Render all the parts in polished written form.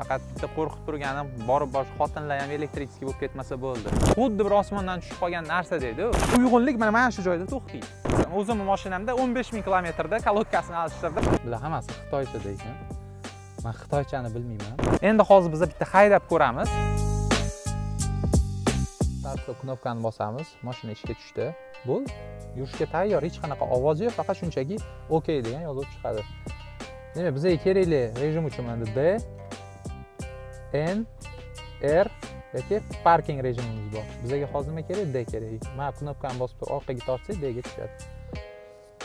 Faqat bitta qo'rqib turganim borib xotinlar ham elektrический bo'lib ketmasa bo'ldi. Xuddi bir osmondan tushib qolgan narsa deydi. Uyg'unlik mana shu joyda to'xtaydi. O'zimning mashinamda 15 000 kilometrda kalotkasini alishtirdim. Bular hammasi xitoycha deysan. Men xitoychani bilmayman. Endi hozir biz bitta haydab ko'ramiz. Tartib knopkani bosamiz, mashina ishga tushdi. Bo'ldi. Yurishga tayyor, hech qanaqa ovoz yo'q, faqat shunchaki OK degan yozib chiqadi. Demak, bizga kerakli rejim uchun mana D, N, R yoki parking rejimimiz bor. Bizga hozir nima kerak? D kerak. Mana knopkani bosib orqaga tortsak D ga tushadi.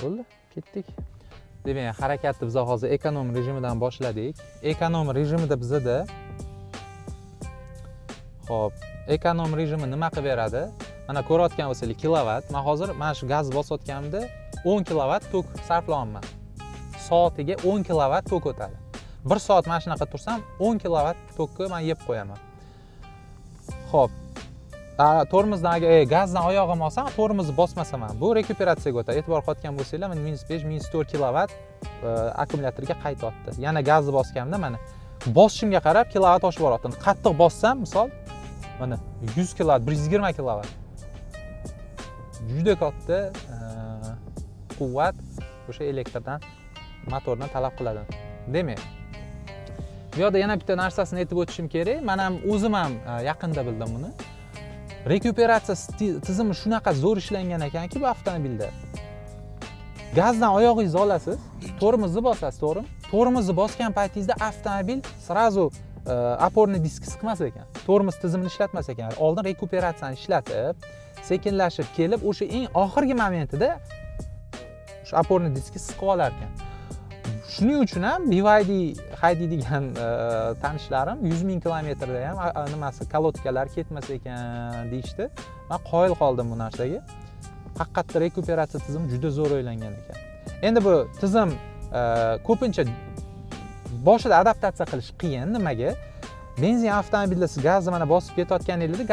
Bo'ldi, ketdik. Demak, harakatni biz hozir ekonom rejimidan boshladik. Ekonom rejimida bizda xo'p, ekonom rejimi nima qilib beradi? Mana ko'rayotgan bo'lsangiz kilovat. Men hozir mana shu gaz bosayotganimda 10 kilovat tok sarflayapman. Soatiga 10 kilovat tok o'tadi. 1 soat mana shunaqa tursam 10 kilovat tokni men yeb qo'yaman. Xo'p. Tormozdan agar gazdan oyog'im olsam, tormozni bosmasam ham bu rekuperatsiyaga o'tadi. E'tibor qilgan bo'lsanglar, men -5, -4 kilovat akkumulyatorga qaytyapti. Yana gazni bosganimda mana bosishimga qarab kilovat oshib boryapti. Qattiq bossam, misol mana 100 kilovat, 120 kilovat. Juda katta quvvat o'sha elektrdan, motordan talab qiladi. Demak, bu yerda yana bitta narsasini aytib o'tishim kerak. Men ham o'zim ham yaqinda bildim buni. Rekuperatsiya tizimi shunaqa zo'r ishlangan ekanki bu avtomobilda. Gazdan oyog'ingizni olasiz, tormozni bosasiz, to'g'rimi? Tormozni bosgan paytingizda avtomobil srazu oporniy disk siqmas ekan. Tormoz tizimini ishlatmas ekan. Oldin rekuperatsiyani ishlatib, sekinlashib kelib, o'sha eng oxirgi momentida o'sha oporniy diskni siqib olar ekan. Shuning uchun ham BYD haydaydigan tanishlarim 100 000 kilometrda ham nimasi kalotkalar ketmas ekan deyishdi. Men qoyil qoldim bu narsaga. Haqiqatda rekuperatsiya tizimi juda zo'r o'ylangan ekan. Endi bu tizim ko'pincha boshida adaptatsiya qilish qiyin. Nimaga? Benzin avtomobilda siz gazni mana bosib ketayotganingizda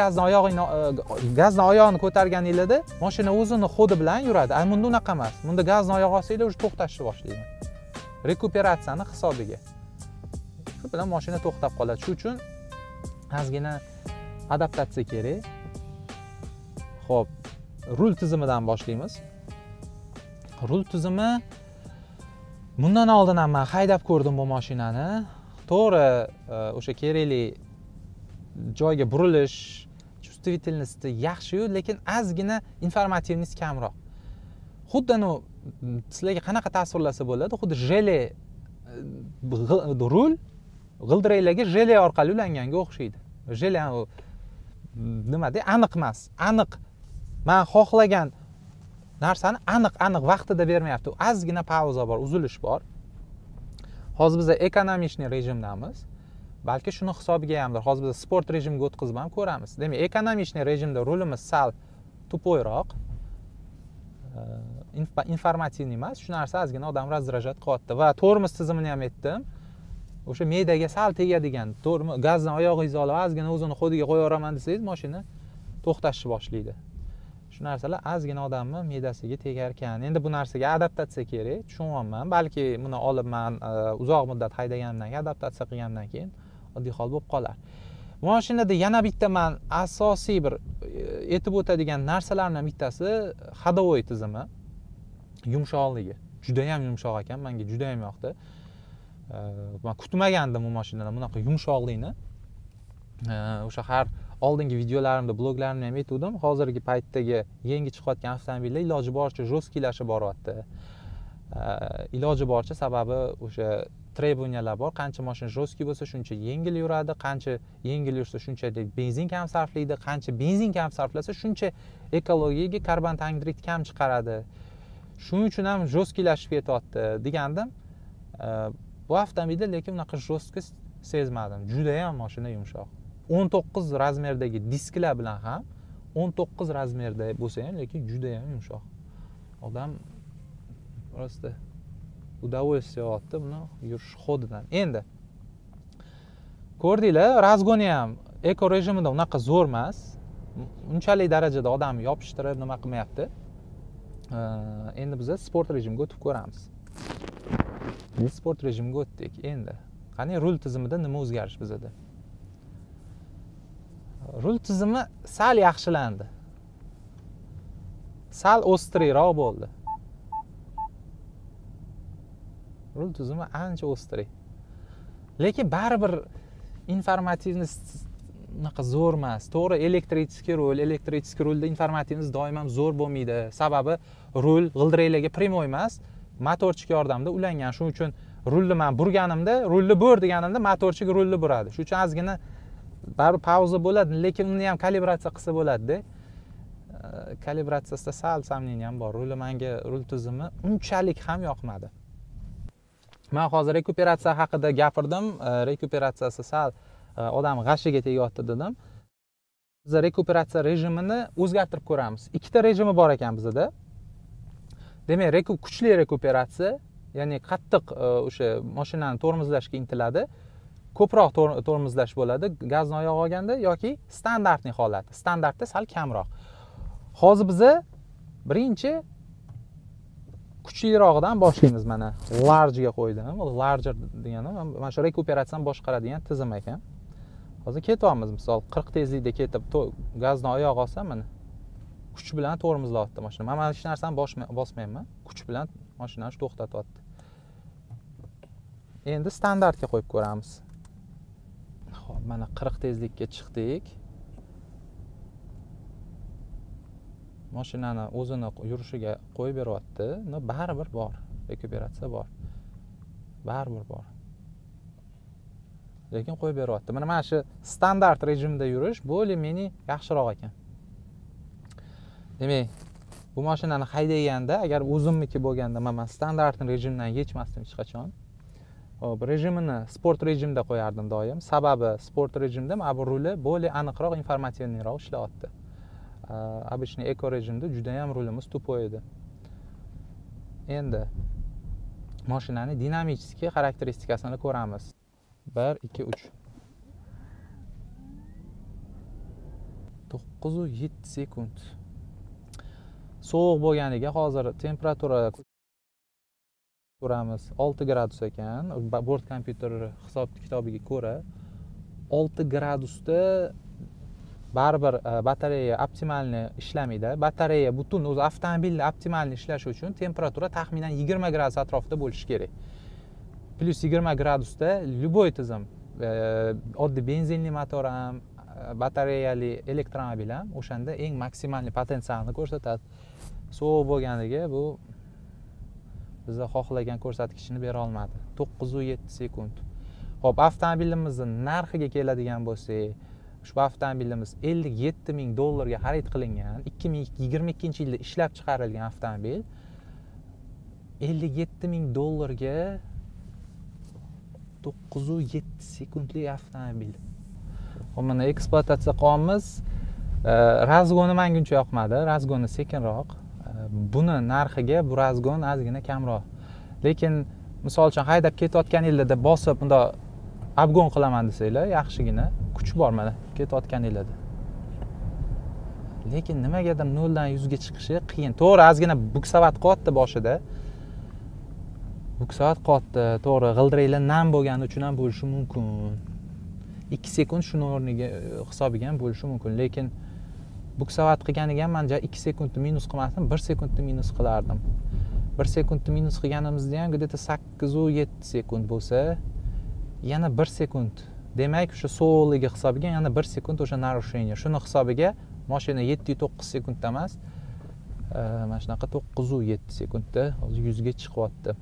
gazdan oyog'ini ko'targaningizda mashina o'zini xodi bilan yuradi. Bunda unaqa emas. Bunda gazni oyog'i olsanglar o'sha to'xtashni boshlaydi. Rekuperatsiyani hisobiga. Shu bilan mashina to'xtab qoladi. Shuning uchun ozgina adaptatsiya kerak. Xo'p, rul tizimidan boshlaymiz. Rul tizimi bundan oldin ham men haydab ko'rdim bu mashinani. To'g'ri, o'sha kerakli joyga burilish, чувствительности yaxshi-yu, lekin ozgina informativность kamroq. Xuddi sizlarga qanaqa tasvirlasa bo'ladi? Xuddi jele rul g'ildiraklarga jele orqali ulanganga o'xshaydi. Jele nima deydi? Aniq emas. Aniq. Men xohlagan narsani aniq vaqtida bermayapti. Ozgina pauza bor, uzilish bor. Hozir biz ekonomishniy rejimdamiz. Balki shuni hisobiga hamdir. Hozir biz sport rejimiga o'tkazib ham ko'ramiz. Demak, ekonomishniy rejimda rulimiz sal tupoyroq, informativniy emas. Shu narsa ozgina odam razdrajat qilyapti. Va tormoz tizimini ham aytdim. O'sha me'daga sal tegadigan gazdan oyog'ingizni olib, ozgina o'zini xodiga qo'yaveraman desangiz, mashina to'xtashni boshlaydi. Shu narsalar ozgina odamning me'dasiga tegar ekan. Endi bu narsaga adaptatsiya kerak, tushunyapman. Balki buni olib men uzoq muddat haydaganimdan keyin, adaptatsiya qilgandan keyin oddiy hol bo'lib qolar. Bu mashinada yana bitta men asosiy bir aytib o'tadigan narsalarning bittasi ходовой tizimi. Yumshoqligi. Juda ham yumshoq ekan, menga juda ham yoqdi. Men kutmagandim bu mashinada bunaqa yumshoqlikni. O'sha har oldingi videolarimda, bloglarimda ham aytdim. Hozirgi paytdagi yangi chiqayotgan avtomobillar iloji boricha jo'skiylashib boryapti. Iloji boricha sababi o'sha trебованиялар bor. Qancha mashina jo'skiy bo'lsa, shuncha yengil yuradi, qancha yengil yursa, shunchalik benzin kam sarflaydi, qancha benzin kam sarflasa, shuncha ekologiyaga karbon tangidrid kam chiqaradi. Shuning uchun ham jo'skiylashib ketyapti degandim. Bu avtomobilda lekin unaqa jo'ski sezmadim. Juda ham mashina yumshoq. 19 razmerdagi disklar bilan ham 19 razmerda bo'lsa ham, lekin juda ham yumshoq. Odam просто удовольствие oldi buni yurish xodidan. Endi ko'rdinglar, razgoni ham eko rejimida unaqa zo'r emas. Unchalik darajada odamni yopishtirib nima qilmayapti. Endi biz sport rejimiga o'tib ko'ramiz. Biz sport rejimiga o'tdik. Endi Qani rul tizimida nima o'zgarish bizada? Rul tizimi sal yaxshilandi. Sal o'stirroq bo'ldi. Rul tizimi ancha o'stir. Lekin baribir informativniy zo'r emas. To'g'ri, elektrический rulda informativniy doim ham zo'r bo'lmaydi. Sababi rul g'ildiraklarga primoy emas, motorchik yordamida ulangan. Shuning uchun rulni men burganimda, rulni bo'r deganimda motorchik rulni buradi. Shuning uchun ozgina baribir pauza bo'ladi, lekin uni ham kalibratsiya qilsa bo'ladi-da. Kalibratsiyasida sal samniyam ham bor. Menga rul tizimi unchalik ham yoqmadi. Men hozir rekuperatsiya haqida gapirdim. Rekuperatsiyasi sal odam g'ashiga tegyapti dedim. Biz rekuperatsiya rejimini o'zgartirib ko'ramiz. Ikkita rejimi bor ekan bizda. Demak, kuchli rekuperatsiya, ya'ni qattiq o'sha mashinani tormozlashga intiladi. Ko'proq tormozlash bo'ladi gazni oyog'i olganda yoki standartniy holati. Standartda sal kamroq. Hozir biz birinchi kuchlirog'idan boshlaymiz. Mana large ga qo'ydim. Larger deganim mana shu rekuperatsiyani boshqaradigan tizim ekan. Hozir ketyapmiz, misol 40 tezlikda ketib gazni oyog'i olsam, mana kuch bilan tormozlayapti mashina. Men mana hech narsani bosmayman. Kuch bilan mashinani to'xtatyapti. Endi standartga qo'yib ko'ramiz. Xo'p, mana 40 tezlikka chiqdik. Mashinani o'zini yurishiga qo'yib beryapti. Baribir bor, rekuperatsiya bor. Baribir bor. Lekin qo'yib beryapti. Mana shu standart rejimda yurish bo'lmeni yaxshiroq ekan. Demak, bu mashinani haydaganda, agar o'zimniki bo'lganda, men standart rejimdan yechmasdim hech qachon. Hop, rejimini sport rejimda qo'yardim doim. Sababi sport rejimda men bu ruli bo'ldi aniqroq, informativniyroq ishlayapti. Обычный eko rejimda juda ham rulimiz tupoy edi. Endi mashinani dinamический xarakteristikasini ko'ramiz. 1 2 3 9.7 sekund. Sovuq bo'lganiga hozir temperatura ko'ramiz. 6 gradus ekan. Bort kompyuteri hisob-kitobiga ko'ra 6 gradusda baribir batareya optimalni ishlamaydi. Batareya butun o'zi avtomobilni optimalni ishlashi uchun temperatura taxminan 20 gradus atrofida bo'lishi kerak. Plus 20 gradusda любой tizim, oddiy benzinli motor ham, batareyali elektromobil ham o'shanda eng maksimalniy potensialni ko'rsatadi. Sovuq bo'lganiga bu biza xohlagan ko'rsatkichni bera olmadi. 9.7 sekund. Xo'p, avtomobilimizning narxiga keladigan bo'lsak, ushbu avtomobilimiz $57,000 ga xarid qilingan, 2022-yilda ishlab chiqarilgan avtomobil. $57,000 ga 9.7 sekundli avtomobil. Mana ekspluatatsiya qilamiz. Razgoni menga uncha yoqmadi. Razgoni sekinroq. Buni narxiga bu razgon ozgina kamroq. Lekin misol uchun haydab ketayotganingizda bosib bunda obgon qilaman desanglar, yaxshigina kuch bor mana ketayotganingizda. Lekin nimagadir 0 dan 100 ga chiqishi qiyin. To'g'ri, ozgina buksavat qilyapti boshida. Buksavat qilyapti. To'g'ri, g'ildiraklar nam bo'lgani uchun ham bo'lishi mumkin. 2 sekund shuni o'rniga hisobiga ham bo'lishi mumkin, lekin buksavat qilganiga ham men 2 sekundni minus qilmasdim, 1 sekundni minus qilardim. 1 sekundni minus qilganimizda ham где-то 8-7 sekund bo'lsa, yana 1 sekund. Demak, o'sha sovuqligi hisobiga yana 1 sekund o'sha narushение. Shuni hisobiga mashina 7-9 sekundda emas, mana shunaqa 9-7 sekundda hozir 100 ga chiqyapti.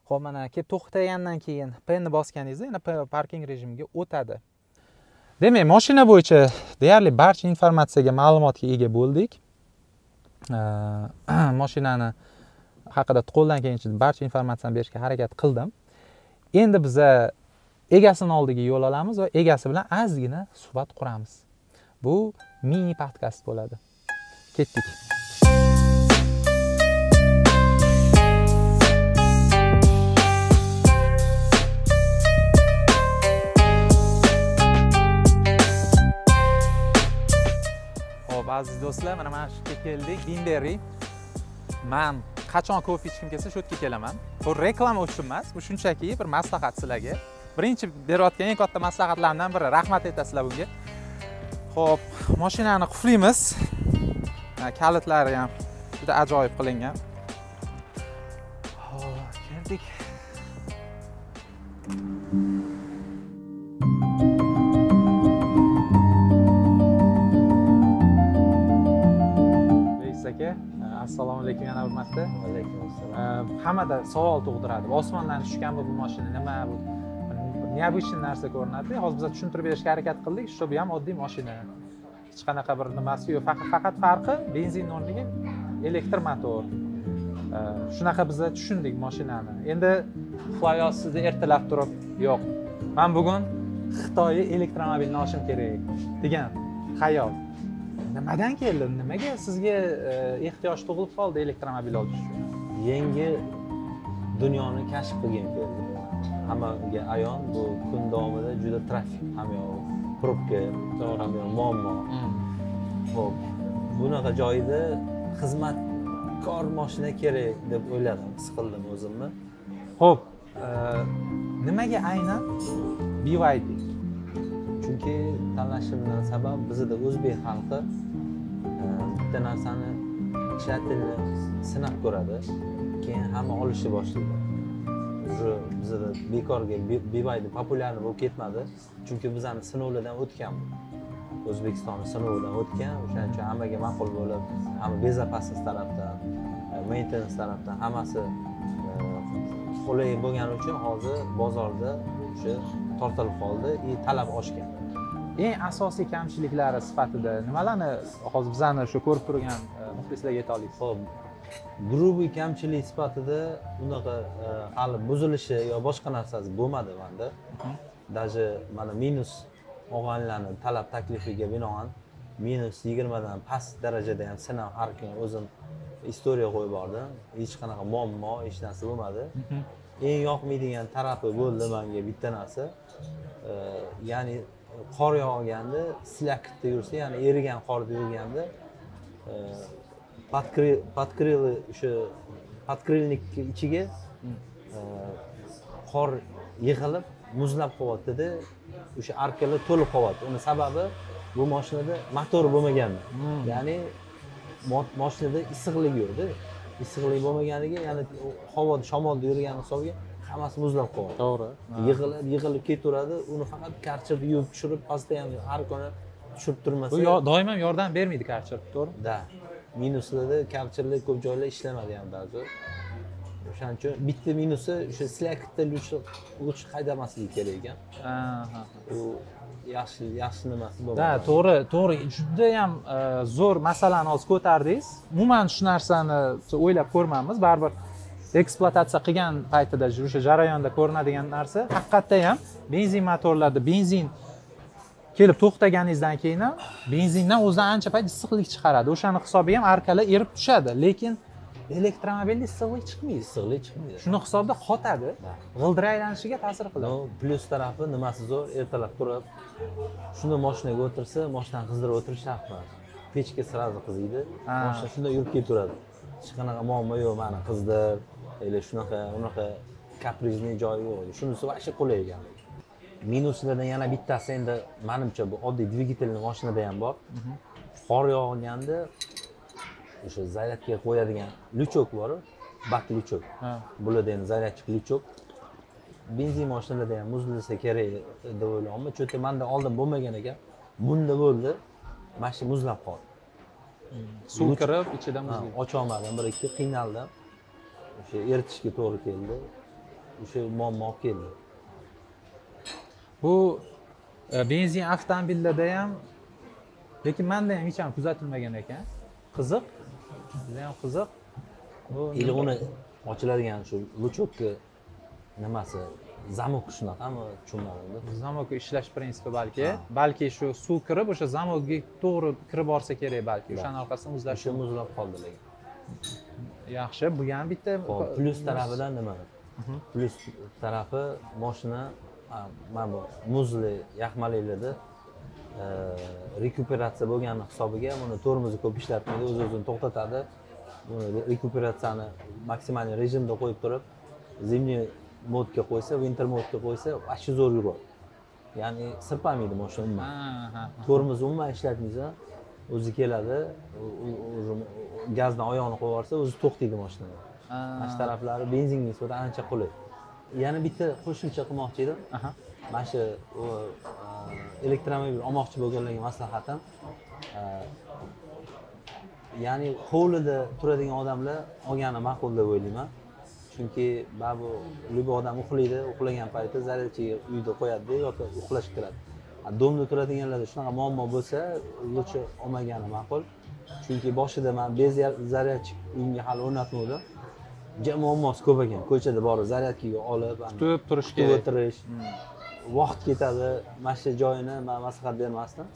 Xo'p, mana kelib to'xtagandan keyin P-ni bosganingizda yana parking rejimiga o'tadi. Demak, mashina bo'yicha deyarli barcha informatsiyaga, ma'lumotga ega bo'ldik. Mashinani haqida qo'ldan kelgancha barcha informatsiyani berishga harakat qildim. Endi biz egasini oldiga yo'l olamiz va egasi bilan ozgina suhbat quramiz. Bu mini podkast bo'ladi. Ketdik. Aziz do'stlar, mana shu yerga keldik, Dinberry. Men qachon kofe ichkim kelsa shu yerga kelaman. Bu reklama uchun emas, bu shunchaki bir maslahat sizlarga. birinchi berayotgan eng katta maslahatlardan biri. Rahmat aytasizlar bunga. Xo'p, mashinani qulflaymiz. Kalitlari ham juda ajoyib qilingan. Xo'p, keldik. Aka, assalomu alaykum yana bir marta. Alaykum assalom. Hammada savol tug'diradi. Osmondan tushganmi bu mashina, nima bu? Необычный narsa ko'rinadi. Hozir biz tushuntirib berishga harakat qildik. Shu ham oddiy mashina. Hech qanaqa bir nimasi yo'q. Faqat farqi benzin o'rniga elektr motor. Shunaqa biz tushundik mashinani. Endi xuloyasida ertalab turib, yo'q. Men bugun Xitoy elektromobilini olishim kerak degan xayol. Nimadan keldi? Nimaga sizga ehtiyoj tug'ilib qoldi elektromobil olish uchun? Yangi dunyoni kashf qilgan keldi. Hammaga ayon bu kun davomida juda trafik, ham yo'q, probka, ham yo'q, muammo. Xo'p, bunaqa joyda xizmatkor mashina kerak deb o'yladim, his qildim o'zimni. Xo'p, nimaga aynan BYD? Chunki tanlashimdan sabab bizda o'zbek xalqi bitta narsani ishlatilni sinab ko'radi, keyin hamma olishni boshlaydi. Уже bizda bekorga BYD populyar bo'lib ketmadi, chunki bizani sinovlardan o'tgan. O'zbekistonning sinovidan o'tgan, o'shaning uchun hammaga ma'qul bo'lib, hamma bezopasnost tarafdan, maintenance tarafdan hammasi qulay bo'lgani uchun hozir bozorda o'sha tortilib qoldi, talab oshgan. Eng asosiy kamchiliklari sifatida nimalarni hozir bizani shu ko'rib turgan muxlislarga ayta olasiz? Xo'p, grubiy kamchilik sifatida unaqa hali buzilishi yo boshqa narsasi bo'lmadi menda. Даже mana minus og'anlarning talab taklifiga binoan -20 dan past darajada ham sinab har kun o'zim istoriya qo'yib bordim. Hech qanaqa muammo, hech narsa bo'lmadi. Eng yoqmaydigan tarafi bo'ldi menga bitta narsa. Ya'ni qor yog'ganda, slakitda yursa, ya'ni erigan qorda yurganda podkrili o'sha podkrilnik ichiga qor yig'ilib muzlab qolyapti-da, o'sha arkalar to'lib qolyapti. Uni sababi bu mashinada motor bo'lmagani. Ya'ni mashinada issiqlik yo'q-da. Issiqlik bo'lmaganiga, ya'ni havoda, shamolda yurgan hisobiga hammasi muzlab qolyapti. To'g'ri. Yig'ilib ketaveradi. Uni faqat karchib yuvib tushirib, pastda ham har kuni tushirib turmasa. Bu doim ham yordam bermaydi karchib, to'g'ri? Da. Minuslarda karchirlik ko'p joylar ishlamadi ham ba'zi. O'shaning uchun bitta minusi o'sha slakitda luch haydamaslik kerak ekan. U yaxshi nimasi bo'ladi. Da, to'g'ri. Juda ham zo'r masalani hozir ko'tardingiz. Umuman shu narsani o'ylab ko'rmaymiz. Baribir ekspluatatsiya qilgan paytida o'sha jarayonda ko'rinadigan narsa haqiqatda ham benzin motorlarda benzin kelib to'xtaganingizdan keyin ham benzindan o'zidan ancha payt issiqlik chiqaradi. O'shani hisobiga ham arkalar erib tushadi, lekin elektromobilda issiqlik chiqmaydi. Shuni hisobda qotadi. G'ildirak aylanishiga ta'sir qiladi. Plyus tarafi nimasi zo'r, ertalab turib shunda mashinaga o'tirsa, mashinani qizdirib o'tirish shart emas. Pechka sразу qiziydi. Mashina shunda yurib ketaveradi. Hech qanaqa muammo yo'q, mani qizdir, или unaqa kaprizli joyi yo'q. Shunisi vaqti qulay ekan. Minuslardan yana bittasi endi menimcha bu oddiy dvigatelli mashinada ham bor. Qor yog'ganda o'sha zaryadga qo'yadigan luchok bor, bak luchok. Bularda endi zaryadchik luchok. Benzin mashinalarida ham muzlasa kerak deb o'ylayman. Chunki menda oldin bo'lmagan ekan. Bunda bo'ldi. Mashina muzlab qoldi. Suv kirib, ichida muzlab. Ocha olmadim, bir-ikki qiynaldim. O'sha eritishga to'g'ri keldi. O'sha muammo keldi. Bu benzin avtomobillarda ham, lekin menda ham hech ham kuzatilmagan ekan. Qiziq. Juda ham qiziq. Bu uni ochiladigan shu luchokka nimasi zamok shunaqami tushunmadim. Zamok ishlash prinsipi balki shu suv kirib o'sha zamokga to'g'ri kirib borsa kerak balki. O'shaning orqasidan muzlab qoldi lekin. Yaxshi, bu ham bitta plyus tarafidan nima? Plyus tarafi mashina mana bu muzli yaxmaliklarda rekuperatsiya bo'lgani hisobiga buni tormozni ko'p ishlatmaydi, o'z-o'zini to'xtatadi. Buni rekuperatsiyani maksimal rejimda qo'yib turib, zimniy modga qo'ysa, winter modga qo'ysa, ashi zo'r yuradi. Ya'ni sirpamaydi mashina umuman. Tormoz umuman ishlatmaysiz. O'zi keladi, gazdan oyoqni qo'yib yuborsa, o'zi to'xtaydi mashina. Mana shu taraflari benzinga nisbatan ancha qulay. Yana bitta qo'shimcha qilmoqchi edim. Mana shu elektromobil olmoqchi bo'lganlarga maslahatim, ya'ni hovlida turadigan odamlar olgani ma'qul deb o'ylayman. Chunki bu любой odam uxlaydi, uxlagan paytda zaryadchiga uyda qo'yadi yoki uxlash kiradi. Domda turadiganlarda shunaqa muammo bo'lsa, lutchi olmagani ma'qul. Chunki boshida men bez zaryadchik uyimga hali o'rnatmadim. Muammosi ko'p ekan. Ko'chada borib zaryadkaga olib, kutib turish kerak. O'tirish. Vaqt ketadi. Mana shu joyini men maslahat bermasdim.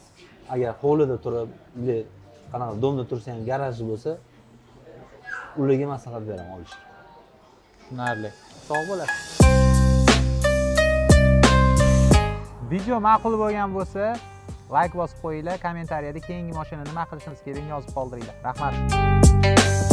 Agar hovlida turib, qanaqa domda tursa ham garaji bo'lsa, ularga maslahat beraman olishga. Tushunarli. Sog' bo'lasiz. Video ma'qul bo'lgan bo'lsa, like bosib qo'yinglar, kommentariyada keyingi mashina nima qilishimiz kerakligini yozib qoldiringlar. Rahmat.